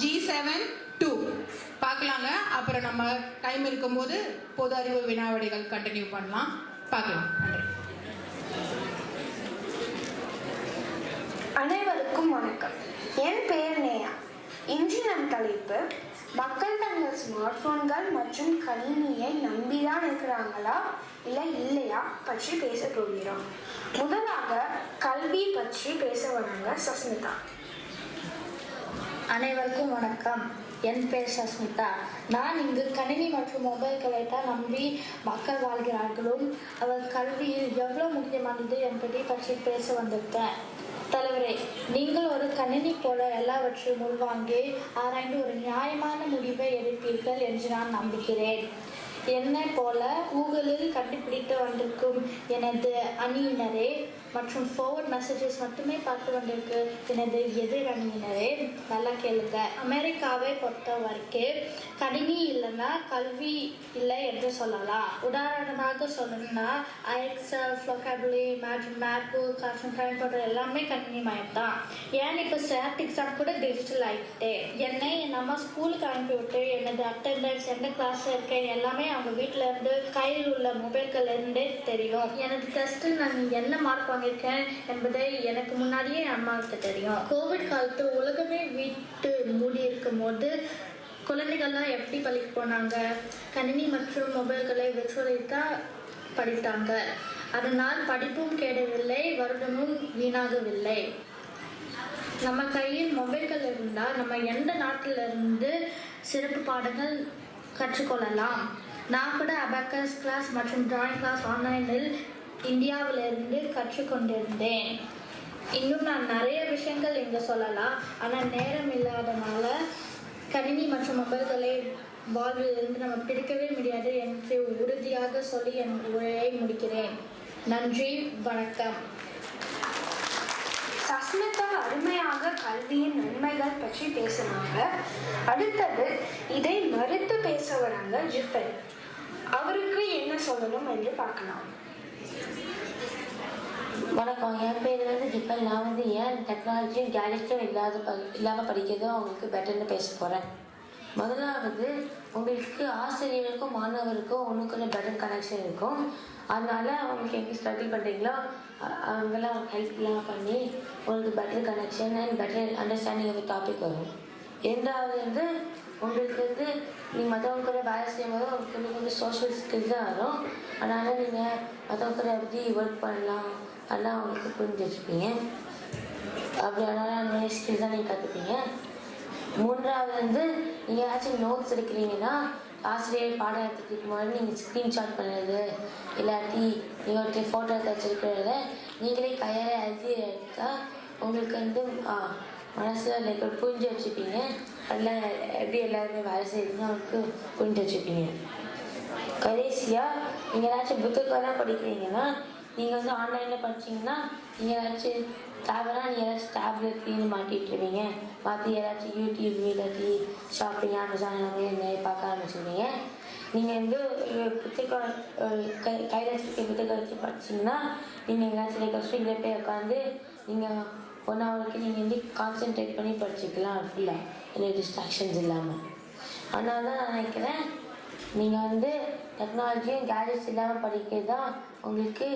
G7-2 பார்க்கலாங்க. அப்புறம் நம்ம டைம் இருக்கும்போது பொது அறிவு வினாவிடைகள் கண்டினியூ பண்ணலாம். பார்க்கலாம். அனைவருக்கும் வணக்கம். என் பெயர் நேயா. இன்று நம் தலைப்பு மக்கள் தங்கள் ஸ்மார்ட் போன்கள் மற்றும் கணினியை நம்பிதான் இருக்கிறாங்களா இல்லையா பற்றி பேச போகிறோம். முதலாக கல்வி பற்றி பேச வராங்க சஸ்மிதா. அனைவருக்கும் வணக்கம். என் பேர் சஸ்மிதா. நான் இங்கு கணினி மற்றும் மொபைல்களை தான் நம்பி மக்கள் வாழ்கிறார்களும் அவர் கல்வியில் எவ்வளோ முக்கியமானது என்பதை பற்றி பேச வந்திருக்கேன். தலைவரே, நீங்கள் ஒரு கணினி போல எல்லாவற்றையும் உள்வாங்கி ஆராய்ந்து ஒரு நியாயமான முடிவை எடுப்பீர்கள் என்று நான் நம்புகிறேன். என்னை போல கூகுளில் கண்டுபிடித்து வந்திருக்கும் எனது அணியினரே மற்றும் ஃபார்வர்ட் மெசேஜஸ் மட்டுமே பார்த்து வந்திருக்கு எனது எதிர் அணியினரே, நல்லா கேளுங்க. அமெரிக்காவை பொறுத்த வரைக்கும் கணினி இல்லைன்னா கல்வி இல்லை என்று சொல்லலாம். உதாரணமாக சொல்லணும்னா எக்ஸல், ஃப்ளோகாபுலரி, மேட், கூகுள் கிளாஸ்ரூம் பயன்படுற எல்லாமே கணினி மயம் தான். ஏன் இப்போ ஸ்டாட் எக்ஸாம் கூட டிஜிட்டல் ஆகிட்டு. என்னை நம்ம ஸ்கூலுக்கு அனுப்பிவிட்டு எனது அட்டெண்டன்ஸ் எந்த கிளாஸில் இருக்கேன் எல்லாமே அவங்க வீட்டில் இருந்து கையில் உள்ள மொபைல்கள் இருந்தே தெரியும். எனது டெஸ்ட்டில் நான் என்ன மார்க் வாங்கியிருக்கேன் என்பதை எனக்கு முன்னாடியே என் அம்மாவுக்கு தெரியும். கோவிட் காலத்து உலகமே வீட்டு மூடி இருக்கும் போது குழந்தைகள்லாம் எப்படி பள்ளிக்கு போனாங்க? கணினி மற்றும் மொபைல்களை வச்சுதான் படித்தாங்க. அதனால் படிப்பும் கேடவில்லை, வருடமும் வீணாகவில்லை. நம்ம கையில் மொபைல்கள் இருந்தால் நம்ம எந்த நாட்டிலிருந்து சிறப்பு பாடங்கள் கற்றுக்கொள்ளலாம். நான் கூட அபாக்கஸ் கிளாஸ் மற்றும் டிராயிங் கிளாஸ் ஆன்லைனில் இந்தியாவிலிருந்து கற்றுக்கொண்டிருந்தேன். இன்னும் நான் நிறைய விஷயங்கள் இங்கே சொல்லலாம், ஆனால் நேரம் இல்லாதனால கணினி மற்றும் மொபைல்களை வாழ்விலிருந்து நம்ம பிரிக்கவே முடியாது என்று உறுதியாக சொல்லி என் உரையை முடிக்கிறேன். நன்றி, வணக்கம். சஸ்மிதா அருமையாக கல்வியின் நன்மைகள் பற்றி பேசுனாங்க. அடுத்தது இதை மறுத்து பேச வராங்க ஜிஃபன். அவருக்கு என்ன சொல்லணும் என்று பார்க்கலாம். வணக்கம், என் பேர் ஜிஃபன். நான் ஏன் டெக்னாலஜியும் கேலட்ஸும் இல்லாமல் படிக்கிறதும் அவங்களுக்கு பெட்டர்னு பேச போகிறேன். முதலாவது, உங்களுக்கு ஆசிரியருக்கும் மாணவருக்கும் ஒன்றுக்குள்ள பெட்டர் கனெக்ஷன் இருக்கும். அதனால அவங்களுக்கு எங்கே ஸ்டடி பண்ணுறீங்களோ அவங்கெல்லாம் ஹெல்ப்லாம் பண்ணி உங்களுக்கு better connection and better understanding of topic வரும். ரெண்டாவது உங்களுக்கு நீங்கள் மற்றவங்க கூட வேலை செய்யும்போது உங்களுக்கு சோஷியல் ஸ்கில்ஸ் தான் வரும். அதனால் நீங்கள் மற்றவங்க கூட எப்படி ஒர்க் பண்ணலாம் அதெல்லாம் அவங்களுக்கு புரிஞ்சு வச்சுப்பீங்க. அப்படி அதனால் நிறைய ஸ்கில்ஸ் தான் நீங்கள் கற்றுப்பீங்க. மூன்றாவது நீங்கள் ஏதாச்சும் நோட்ஸ் எடுக்கிறீங்கன்னா ஆசிரியர் பாடம் எடுத்துகிட்டு முன்னாடி நீங்கள் ஸ்க்ரீன்ஷாட் பண்ணுறது இல்லாட்டி நீங்கள் ஒரு ஃபோட்டோ எடுத்து வச்சுருக்கிறத நீங்களே கையால் எழுதி எடுத்தால் உங்களுக்கு மனசில் லைக் புரிஞ்சு வச்சுப்பீங்க. அதில் எப்படி எல்லாருமே வேலை செய்யுதுன்னு அவங்களுக்கு புரிஞ்சு வச்சுப்பீங்க. கடைசியாக நீங்கள் ஏதாச்சும் புத்தகம்லாம் படிக்கிறீங்கன்னா நீங்கள் ஆன்லைனில் படிச்சிங்கன்னா நீங்கள் ஏதாச்சும் தேவைன்னா நீங்கள் ஏதாச்சும் டேப்லெட்லேருந்து மாட்டிகிட்ருவீங்க. மாற்றி ஏதாச்சும் யூடியூப் இல்லாட்டி ஷாப்பிங் அமேசான் எல்லாமே நிறைய பார்க்க ஆரம்பிச்சிருவீங்க. நீங்கள் புத்தகம் கையில் வச்சுருக்க புத்தகம் வச்சு படிச்சிங்கன்னா நீங்கள் எங்கேயாச்சும் கஷ்டம் போய் உட்காந்து நீங்கள் 1 ஹவருக்கு நீங்கள் கான்சென்ட்ரேட் பண்ணி படிச்சுக்கலாம் ஃபுல்லாக, எந்த டிஸ்ட்ராக்ஷன்ஸ் இல்லாமல். அதனால தான் நான் நினைக்கிறேன் நீங்கள் டெக்னாலஜியும் கேஜெட்ஸ் இல்லாமல் படிக்கிறது தான் உங்களுக்கு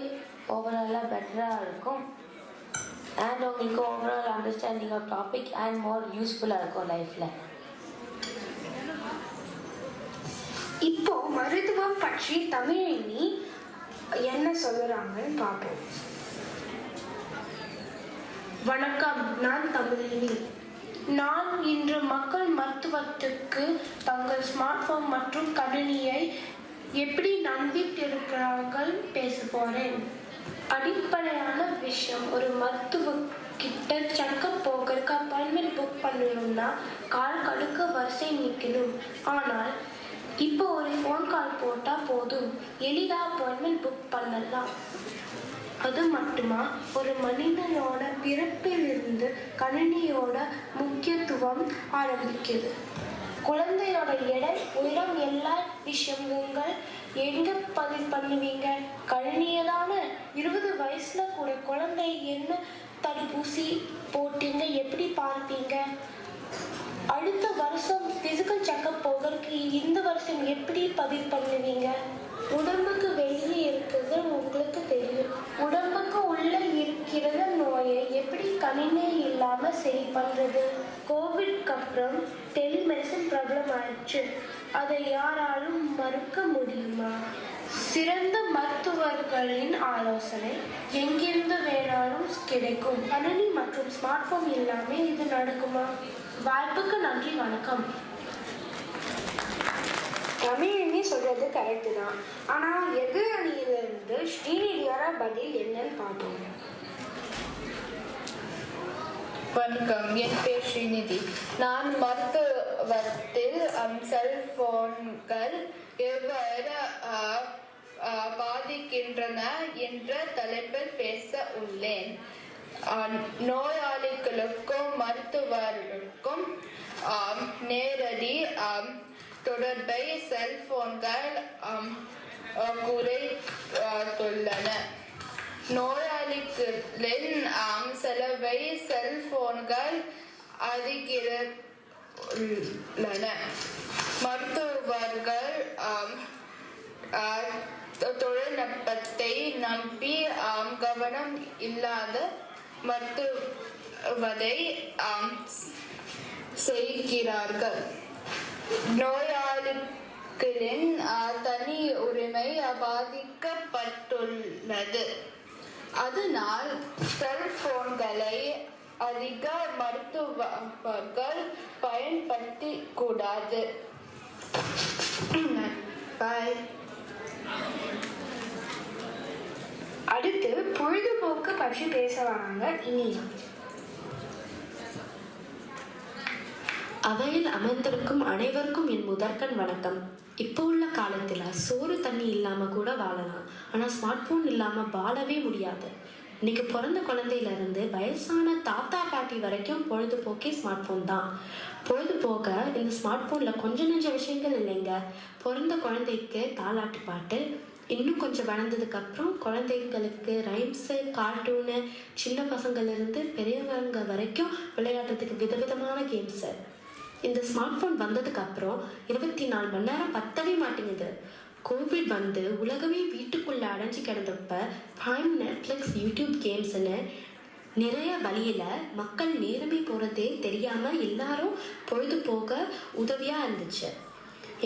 ஓவராலாக பெட்டராக இருக்கும். அண்ட் உங்களுக்கு overall understanding of topic and more யூஸ்ஃபுல்லாக இருக்கும் லைஃப்பில். இப்போ மருத்துவம் பற்றி தமிழினி என்ன சொல்லுறாங்கன்னு பார்ப்போம். வணக்கம், நான் தமிழினி. நான் இன்று மக்கள் மருத்துவத்துக்கு தங்கள் ஸ்மார்ட் போன் மற்றும் கணினியை எப்படி நம்பிட்டிருக்கிறார்கள் பேச போறேன். அடிப்படையான விஷயம், ஒரு மருத்துவ கிட்ட செக்கப் போகிறதுக்கு அப்பாயின்மெண்ட் புக் பண்ணணும்னா கால் கடுக்க வரிசை நிற்கணும். ஆனால் இப்போ ஒரு ஃபோன் கால் போட்டால் போதும், எளிதாக அப்பாயின்மெண்ட் புக் பண்ணலாம். அது மட்டுமா, ஒரு மனிதனோட பிறப்பிலிருந்து கணினியோட முக்கியத்துவம் ஆரம்பிக்குது. குழந்தையோட எடை, உயரம், எல்லா விஷயம் உங்கள் எங்க பதிவு பண்ணுவீங்க? கணினியை தானே. 20 வயசுல கூட குழந்தை என்ன தடுப்பூசி போட்டீங்க எப்படி பார்ப்பீங்க? அடுத்த பற்றி இந்த வருஷம் எப்படி பதிவு பண்ணுவீங்க? உடம்புக்கு வெளியே இருக்கிறது உங்களுக்கு தெரியும். உடம்புக்கு உள்ள இருக்கிற நோயை எப்படி கணினி இல்லாம சரி பண்றது? கோவிட்க்கு அப்புறம் டெலிமெடிசன் ப்ராப்ளம் ஆயிடுச்சு. அதை யாராலும் மறுக்க முடியுமா? சிறந்த மருத்துவர்களின் ஆலோசனை எங்கிருந்து வேணாலும் கிடைக்கும். கணினி மற்றும் ஸ்மார்ட் போன் இல்லாம இது நடக்குமா? வாய்ப்புக்கு நன்றி, வணக்கம். தமிழினி சொல்றது கரெக்டு தான். ஆனால் எதிர் அணியிலிருந்து ஸ்ரீநிதியோட பதில் என்னன்னு பார்ப்போம். வணக்கம், என் பேர் ஸ்ரீநிதி. நான் மருத்துவத்தில் செல்போன்கள் எவ்வாறு பாதிக்கின்றன என்ற தலைப்பில் பேச உள்ளேன். நோயாளிகளுக்கும் மருத்துவர்களுக்கும் நேரடி தொடர்பை செல்போன்கள் குறைத்துள்ளன. நோயாளிகளின் செலவை செல்போன்கள் அதிகரித்துள்ளன. மருத்துவர்கள் தொழில்நுட்பத்தை நம்பி கவனம் இல்லாத மருத்துவத்தை செய்கிறார்கள். நோயாளிகளின் தனி உரிமை பாதிக்கப்பட்டுள்ளது. அதனால் செல்போன்களை அதிக மருத்துவர்கள் பயன்படுத்தி கூடாது. பாய். அடுத்து பொழுதுபோக்கு பற்றி பேச வராங்க இனியா. அவையில் அமர்ந்திருக்கும் அனைவருக்கும் என் முதற்கண் வணக்கம். இப்போ உள்ள காலத்தில் சோறு தண்ணி இல்லாமல் கூட வாழலாம், ஆனால் ஸ்மார்ட் ஃபோன் இல்லாமல் வாழவே முடியாது. இன்னைக்கு பிறந்த குழந்தையிலேருந்து வயசான தாத்தா பாட்டி வரைக்கும் பொழுதுபோக்கே ஸ்மார்ட் ஃபோன் தான். பொழுதுபோக இந்த ஸ்மார்ட் ஃபோனில் கொஞ்சம் நெஞ்ச விஷயங்கள் இல்லைங்க. பிறந்த குழந்தைக்கு தாலாட்டு பாட்டு, இன்னும் கொஞ்சம் வளர்ந்ததுக்கப்புறம் குழந்தைங்களுக்கு ரைம்ஸு, கார்ட்டூனு, சின்ன பசங்கள்லேருந்து பெரியவங்க வரைக்கும் விளையாடுறதுக்கு விதவிதமான கேம்ஸு. இந்த ஸ்மார்ட் ஃபோன் வந்ததுக்கப்புறம் 24 மணி நேரம் பத்தவே மாட்டேங்குது. கோவிட் வந்து உலகமே வீட்டுக்குள்ளே அடைஞ்சி கிடந்தப்ப ப்ரைம், நெட்ஃப்ளிக்ஸ், யூடியூப் கேம்ஸ்ன்னு நிறைய வழியில் மக்கள் நேரமே போகிறதே தெரியாமல் எல்லாரும் பொழுதுபோக உதவியாக இருந்துச்சு.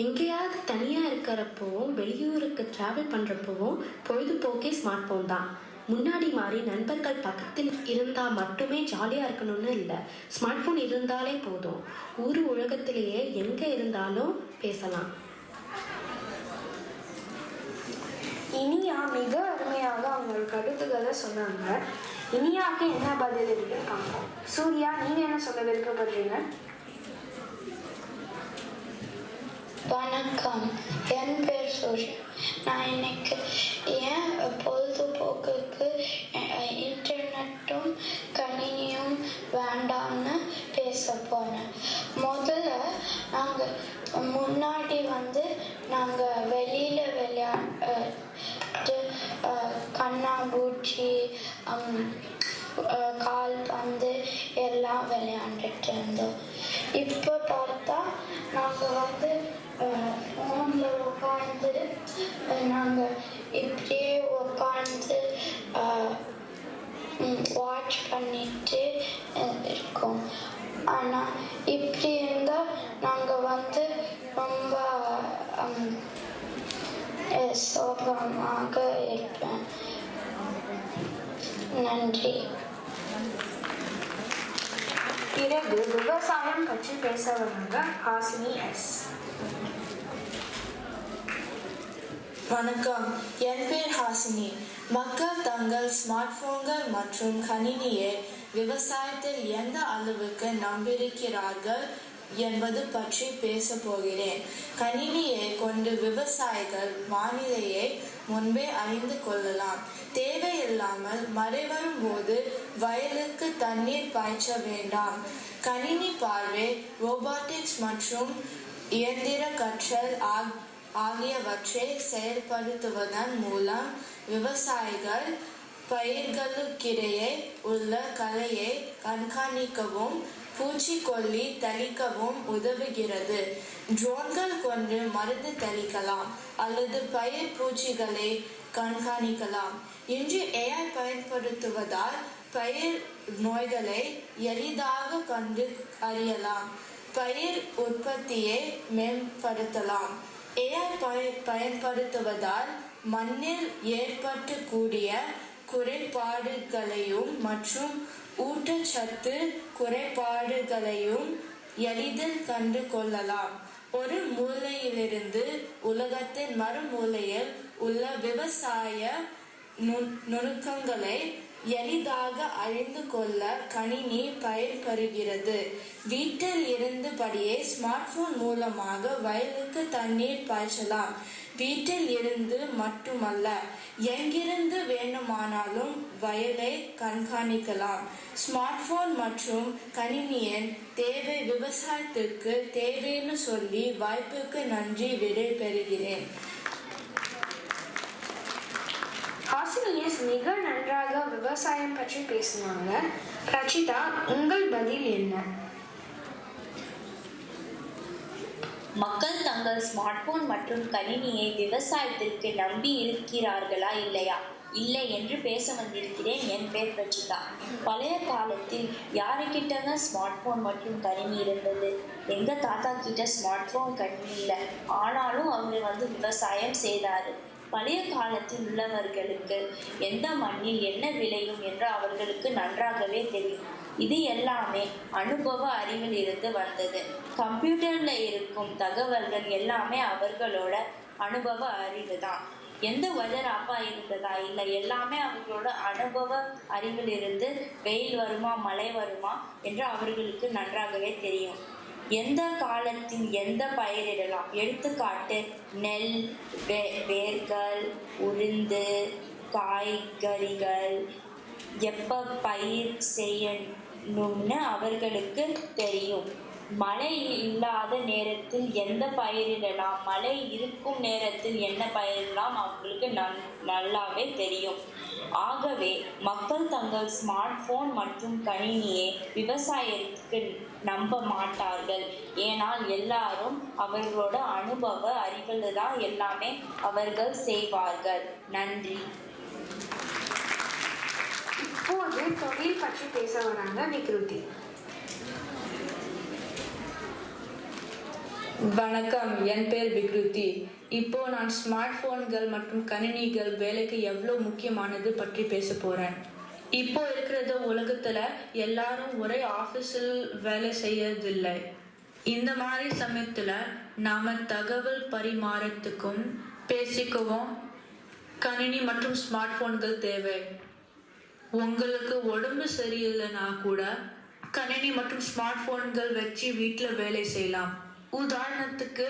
எங்கேயாவது தனியாக இருக்கிறப்பவும் வெளியூருக்கு ட்ராவல் பண்ணுறப்பவும் பொழுதுபோக்கே ஸ்மார்ட் ஃபோன் தான். முன்னாடி மாதிரி நண்பர்கள் பக்கத்தில் இருந்தால் மட்டுமே ஜாலியாக இருக்கணும்னு இல்லை, ஸ்மார்ட் ஃபோன் இருந்தாலே போதும். ஊர் உலகத்திலேயே எங்கே இருந்தாலும் பேசலாம். இனியா மிக அருமையாக அவங்களோட கருத்துக்களை சொன்னாங்க. இனியாவுக்கு என்ன பதில் இருக்குன்னு பார்ப்போம். சூர்யா, நீங்கள் என்ன சொல்ல விருப்பப்படுறீங்க? வணக்கம், என் பேர் சூர்யா. நான் இன்னைக்கு ஏன் பொழுதுபோக்குக்கு இன்டர்நெட்டும் கணினியும் வேண்டாம்னு பேச போனேன். முதல்ல நாங்கள் முன்னாடி நாங்கள் வெளியில் விளையாட்டு கண்ணாம்பூச்சி, கால்பந்து எல்லாம் விளையாண்டுட்டு இருந்தோம். இப்போ பார்த்தா நாங்கள் ஃபோனில் உட்காந்து நாங்கள் இப்படியே உட்காந்து வாட்ச் பண்ணிட்டு இருக்கோம். ஆனால் இப்படி இருந்தால் நாங்கள் ரொம்ப சோகமாக இருப்பேன். நன்றி. பிறகு விவசாயம் பற்றி பேச வராங்க ஹாசினி எஸ். வணக்கம், என் பேர் ஹாசினி. மக்கள் தங்கள் ஸ்மார்ட் போன்கள் மற்றும் கணினியை விவசாயத்தில் எந்த அளவுக்கு நம்பியிருக்கிறார்கள் என்பது பற்றி பேச போகிறேன். கணினியை கொண்டு விவசாயிகள் வானிலையை முன்பே அறிந்து கொள்ளலாம். தேவையில்லாமல் மழை வரும்போது வயலுக்கு தண்ணீர் பாய்ச்ச வேண்டாம். கணினி பார்வை, ரோபாட்டிக்ஸ் மற்றும் இயந்திர கற்றல் ஆகியவற்றை செயல்படுத்துவதன் மூலம் விவசாயிகள் பயிர்களுக்கிடையே உள்ள கலையை கண்காணிக்கவும் பூச்சிக்கொல்லி தெளிக்கவும் உதவுகிறது. ட்ரோன்கள் கொண்டு மருந்து தெளிக்கலாம் அல்லது பயிர் பூச்சிகளை கண்காணிக்கலாம். இன்று AI பயன்படுத்துவதால் பயிர் நோய்களை எளிதாக கண்டு அறியலாம், பயிர் உற்பத்தியை மேம்படுத்தலாம். AI பயன்படுத்துவதால் மண்ணில் ஏற்படக்கூடிய குறைபாடுகளையும் மற்றும் ஊட்டச்சத்து குறைபாடுகளையும் எளிதில் கண்டு கொள்ளலாம். ஒரு மூலையிலிருந்து உலகத்தின் மறுமூலையில் உள்ள விவசாய நுணுக்கங்களை எளிதாக அறிந்து கொள்ள கணினி பயன்படுகிறது. வீட்டில் இருந்தபடியே ஸ்மார்ட் போன் மூலமாக வயலுக்கு தண்ணீர் பாய்ச்சலாம். வீட்டில் இருந்து மட்டுமல்ல, எங்கிருந்து வேண்டுமானாலும் வயலை கண்காணிக்கலாம். ஸ்மார்ட் போன் மற்றும் கணினியின் தேவை விவசாயத்திற்கு தேவைன்னு சொல்லி வாய்ப்புக்கு நன்றி, விடை பெறுகிறேன். ஹாசினியஸ் மிக நன்றாக விவசாயம் பற்றி பேசினாங்க. ரச்சிதா, உங்கள் பதில் என்ன? மக்கள் தங்கள் ஸ்மார்ட் போன் மற்றும் கணினியை விவசாயத்திற்கு நம்பி இருக்கிறார்களா இல்லையா? இல்லை என்று பேச வந்திருக்கிறேன். என் பேர் ரச்சிதா. பழைய காலத்தில் யாருக்கிட்ட ஸ்மார்ட் போன் மற்றும் கணினி இருந்தது? எங்கள் தாத்தா கிட்ட ஸ்மார்ட் போன் கணினி இல்லை, ஆனாலும் அவர் விவசாயம் செய்தார். பழைய காலத்தில் உள்ளவர்களுக்கு எந்த மண்ணில் என்ன விளையும் என்று அவர்களுக்கு நன்றாகவே தெரியும். இது எல்லாமே அனுபவ அறிவில் இருந்து வந்தது. கம்ப்யூட்டரில் இருக்கும் தகவல்கள் எல்லாமே அவர்களோட அனுபவ அறிவு தான். எந்த வெதர் அப்பா இருந்ததா இல்லை, எல்லாமே அவர்களோட அனுபவ அறிவில் இருந்து வெயில் வருமா மழை வருமா என்று அவர்களுக்கு நன்றாகவே தெரியும். எந்த காலத்தில் எந்த பயிரிடலாம், எடுத்துக்காட்டு நெல், வேர்கள், உளுந்து, காய்கறிகள் எப்போ பயிர் செய்யணும்னு அவர்களுக்கு தெரியும். மழை இல்லாத நேரத்தில் எந்த பயிரிடலாம், மழை இருக்கும் நேரத்தில் என்ன பயிரிடலாம் அவர்களுக்கு நல்லாவே தெரியும். ஆகவே மக்கள் தங்கள் ஸ்மார்ட் போன் மற்றும் கணினியை விவசாயத்துக்கு நம்ப மாட்டார்கள். ஏனால் எல்லாரும் அவர்களோட அனுபவ அறிவில் தான் எல்லாமே அவர்கள் செய்வார்கள். நன்றி. இப்போது தொழில் பற்றி பேச வராங்க விக்ருதி. வணக்கம், என் பேர் விக்ருதி. இப்போ நான் ஸ்மார்ட் போன்கள் மற்றும் கணினிகள் வேலைக்கு எவ்வளோ முக்கியமானது பற்றி பேச போறேன். இப்போ இருக்கிற உலகத்துல எல்லாரும் ஒரே ஆஃபீஸில் வேலை செய்யறதில்லை. இந்த மாதிரி சமயத்துல நாம தகவல் பரிமாறத்துக்கும் பேசிக்கவும் கணினி மற்றும் ஸ்மார்ட் போன்கள் தேவை. உங்களுக்கு உடம்பு சரியில்லைன்னா கூட கணினி மற்றும் ஸ்மார்ட் போன்கள் வச்சு வீட்டில் வேலை செய்யலாம். உதாரணத்துக்கு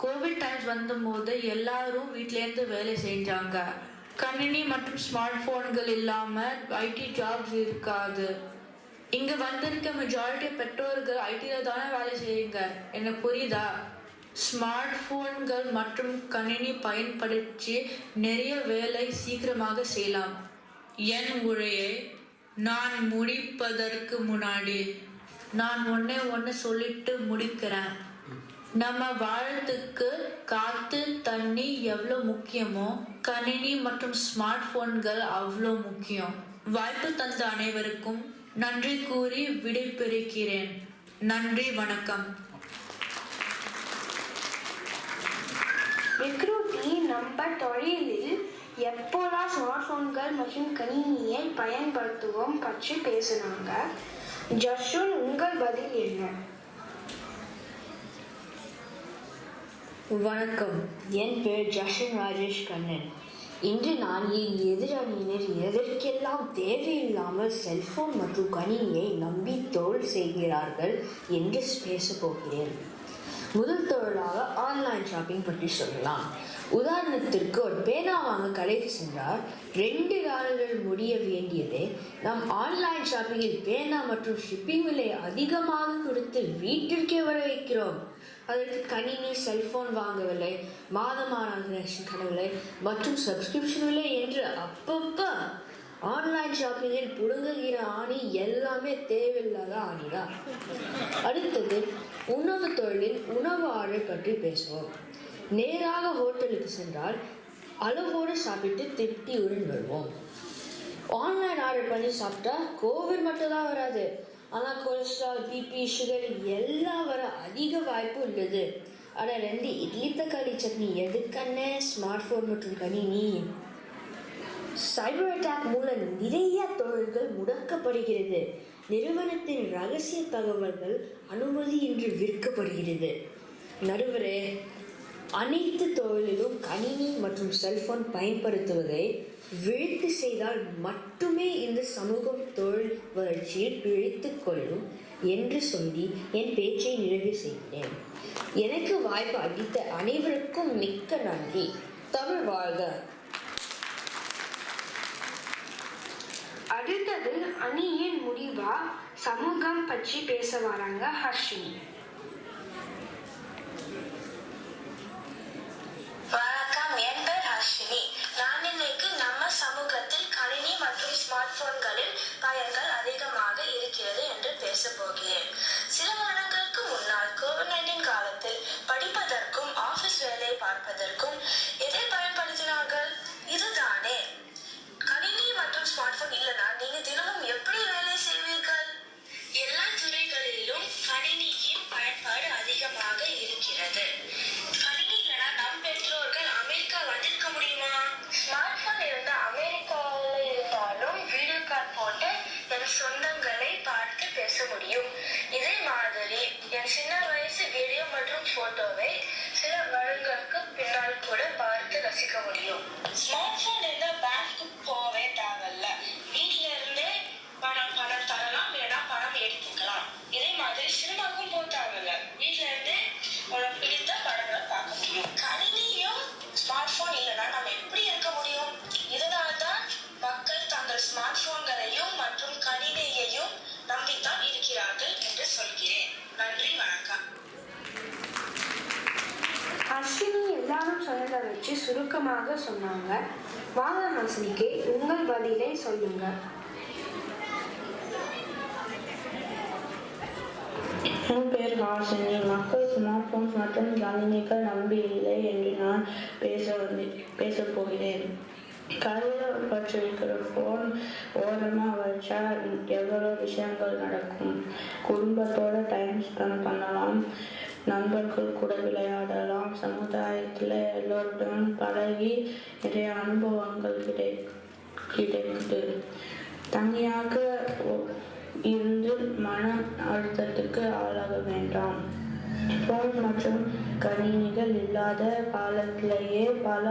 கோவிட் டைம்ஸ் வந்தபோது எல்லாரும் வீட்டிலேருந்து வேலை செஞ்சாங்க. கணினி மற்றும் ஸ்மார்ட் போன்கள் இல்லாமல் ஐடி ஜாப்ஸ் இருக்காது. இங்கே வந்திருக்க மெஜாரிட்டி பெற்றோர்கள் ஐடியில் தானே வேலை செய்யுங்க. எனக்கு புரியுதா? ஸ்மார்ட் போன்கள் மற்றும் கணினி பயன்படுத்தி நிறைய வேலை சீக்கிரமாக செய்யலாம். என் உரையை நான் முடிப்பதற்கு முன்னாடி நான் ஒன்று சொல்லிட்டு முடிக்கிறேன். நம்ம வாழத்துக்கு காற்று, தண்ணி எவ்வளோ முக்கியமோ கணினி மற்றும் ஸ்மார்ட் போன்கள் அவ்வளோ முக்கியம். வாய்ப்பு தந்த அனைவருக்கும் நன்றி கூறி விடைபெறுகிறேன். நன்றி, வணக்கம். விக்ருதி நம்ம தொழிலில் எப்போதான் ஸ்மார்ட் போன்கள் மற்றும் கணினியை பயன்படுத்துவோம் பற்றி பேசுனாங்க. ஜஷுன், உங்கள் பதில் என்ன? வணக்கம், என் பேர் ஜஷன் ராஜேஷ் கண்ணன். இன்று நான் என் எதிரணியினர் எதற்கெல்லாம் தேவையில்லாமல் செல்போன் மற்றும் கணினியை நம்பி தொழில் செய்கிறார்கள் என்று பேச போகிறேன். முதல் தொழிலாக ஆன்லைன் ஷாப்பிங் பற்றி சொல்லலாம். உதாரணத்திற்கு ஒரு பேனா வாங்க கடைக்கு சென்றால் 2 நாட்கள் முடிய வேண்டியதை நாம் ஆன்லைன் ஷாப்பிங்கில் பேனா மற்றும் ஷிப்பிங் விலை அதிகமாக கொடுத்து வீட்டிற்கே வர வைக்கிறோம். அதற்கு கணினி, செல்போன் வாங்கவில்லை, மாதமான கனவில்லை மற்றும் சப்ஸ்கிரிப்ஷன் விலை என்று அப்பப்போ ஆன்லைன் ஷாப்பிங்கில் புடுங்குகிற ஆணி எல்லாமே தேவையில்லாத ஆணிதான். அடுத்தது உணவு தொழிலில் உணவு ஆர்டர் பற்றி பேசுவோம். நேராக ஹோட்டலுக்கு சென்றால் அளவோடு சாப்பிட்டு திருப்தியுடன் வருவோம். ஆன்லைன் ஆர்டர் பண்ணி சாப்பிட்டா கோவிட் மட்டும் தான் வராது, ஆனால் கொலஸ்ட்ரால், பிபி, சுகர் எல்லாம் வர அதிக வாய்ப்பு உள்ளது. ஆனால் 2 இட்லி தக்காளி சட்னி எதுக்கண்ணே ஸ்மார்ட் ஃபோன் மற்றும் கணினி? சைபர் அட்டாக் மூலம் நிறைய தொழில்கள் முடக்கப்படுகிறது. நிறுவனத்தின் ரகசிய தகவல்கள் அனுமதியின்றி விற்கப்படுகிறது. நடுவரே, அனைத்து தொழிலிலும் கணினி மற்றும் செல்போன் பயன்படுத்துவதை விழித்து செய்தால் மட்டுமே இந்த சமூகம் தொழில் வளர்ச்சியில் பிழைத்துக் கொள்ளும் என்று சொல்லி என் பேச்சை நிறைவு செய்கிறேன். எனக்கு வாய்ப்பு அளித்த அனைவருக்கும் மிக்க நன்றி. தமிழ் வாழ்க. அடுத்தது அணியின் முடிவா சமூகம் பற்றி பேச வராங்க ஹர்ஷினி. வணக்கம், என் பேர் ஹர்ஷினி. நான் இன்னைக்கு நம்ம சமூகத்தில் கணினி மற்றும் ஸ்மார்ட் போன்களின் பயன்கள் அதிகமாக இருக்கிறது என்று பேச போகிறேன். சில வருடங்களுக்கு முன்னால் கோவிட்-19 காலத்தில் படிப்பதற்கும் ஆபீஸ் வேலையை பார்ப்பதற்கும் எதை பயன்படுத்தினார்கள்? இதுதானே. கணினி மற்றும் ஸ்மார்ட் போன் இல்லைனா நீங்க தினமும் எப்படி வேலை செய்வீர்கள்? எல்லா துறைகளிலும் கணினியின் பயன்பாடு அதிகமாக இருக்கிறது. கணினி இல்லைனா நம் பெற்றோர்கள் அமெரிக்கா வந்திருக்க முடியுமா? ஸ்மார்ட் போன் இருந்தா அமெரிக்காவில் இருந்தாலும் வீடியோ கால் போட்டு என் சொந்தங்களை பார்த்து பேச முடியும். இதே மாதிரி என் சின்ன வயசு வீடியோ மற்றும் போட்டோவை சில வருடங்களுக்கு பின்னால் கூட பார்த்து ரசிக்க முடியும். ஸ்மார்ட் போன் இருந்தா பேங்க்கு போவே தேவையில்ல, வீட்டில இருந்தே பணம் தரலாம், இல்லைன்னா பணம் எடுத்துக்கலாம். இதே மாதிரி சினிமாவுக்கும் போக தேவையில்ல, வீட்டில இருந்தே உனக்கு பிடித்த படங்களை பார்க்க முடியும். கணினியும் ஸ்மார்ட் போன் இல்லைன்னா நம்ம எப்படி இருக்க முடியும்? இதனால்தான் மக்கள் தங்கள் ஸ்மார்ட் போன்களையும் மற்றும் கணினியையும் நம்பித்தான் இருக்கிறார்கள் என்று சொல்கிறேன். நன்றி, வணக்கம். ஹர்ஷினி எல்லாரும் சொன்னதை வச்சு சுருக்கமாக சொன்னாங்க. வாங்க ஹர்ஷினிக்கு உங்கள் பதிலை சொல்லுங்க. என் பேர் ஹாசினி. மக்கள் ஸ்மார்ட் போன்ஸ் மற்றும் கணினிகள் நம்பி இல்லை என்று நான் பேச போகிறேன். கையில் வச்சிருக்கிற ஃபோன் ஓரமாக வச்சா எவ்வளோ விஷயங்கள் நடக்கும். குடும்பத்தோட டைம் ஸ்பெண்ட் பண்ணலாம், நண்பர்கள் கூட விளையாடலாம், சமுதாயத்தில் எல்லோருடன் பழகி நிறைய அனுபவங்கள் கிடைக்குது. தனியாக இருந்து மன அழுத்தத்துக்கு ஆளாக வேண்டாம். ஃபோன் மற்றும் கணினிகள் இல்லாத காலத்திலேயே பல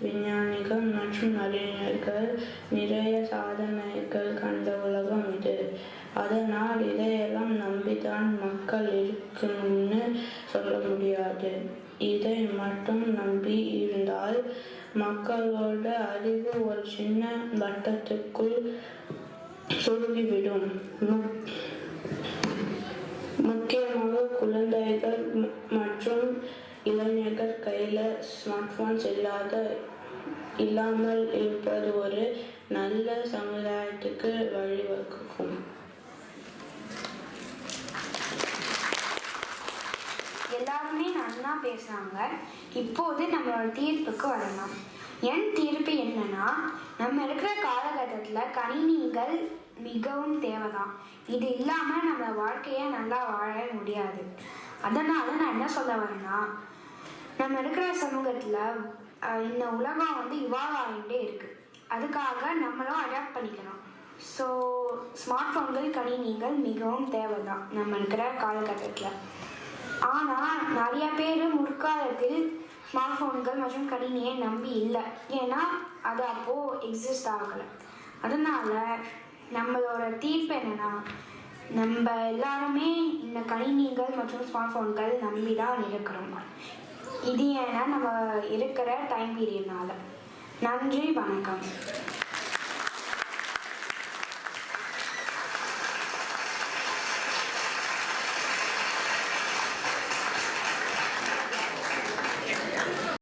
விஞ்ஞானிகள் மற்றும் அறிஞர்கள் நிறைய சாதனைகள் கண்ட உலகம் இது. அதனால் இதையெல்லாம் நம்பிதான் மக்கள் இருக்கணும்னு சொல்ல முடியாது. இதை மட்டும் நம்பி இருந்தால் மக்களோட அறிவு ஒரு சின்ன வட்டத்துக்குள் சுருங்கிவிடும். முக்கியமாக குழந்தைகள் மற்றும் இளைஞர்கள் கையில் ஸ்மார்ட் போன்ஸ் இல்லாமல் இருப்பது ஒரு நல்ல சமுதாயத்துக்கு வழிவகுக்கும். எல்லாருமே நல்லா பேசுறாங்க. இப்போது நம்மளோட தீர்ப்புக்கு வரலாம். என் தீர்ப்பு என்னன்னா, நம்ம இருக்கிற காலகட்டத்தில் கணினிகள் மிகவும் தேவைதான். இது இல்லாமல் நம்ம வாழ்க்கையை நல்லா வாழ முடியாது. அதனால நான் என்ன சொல்ல வரேன்னா, நம்ம இருக்கிற சமூகத்தில் இந்த உலகம் இவால்வ் ஆகிட்டே இருக்குது. அதுக்காக நம்மளும் அடாப்ட் பண்ணிக்கணும். ஸோ ஸ்மார்ட் போன்கள், கணினிகள் மிகவும் தேவைதான் நம்ம இருக்கிற காலகட்டத்தில். ஆனால் நிறைய பேர் முற்காலத்தில் ஸ்மார்ட் ஃபோன்கள் மற்றும் கணினியை நம்பி இல்லை. ஏன்னா அது அப்போது எக்ஸிஸ்ட் ஆகலை. அதனால் நம்மளோட தீர்ப்பு என்னென்னா, நம்ம எல்லாருமே இந்த கணினிகள் மற்றும் ஸ்மார்ட் ஃபோன்கள் நம்பி தான் இருக்கிறோம். இது ஏன்னா நம்ம இருக்கிற டைம் பீரியட்னால. நன்றி, வணக்கம்.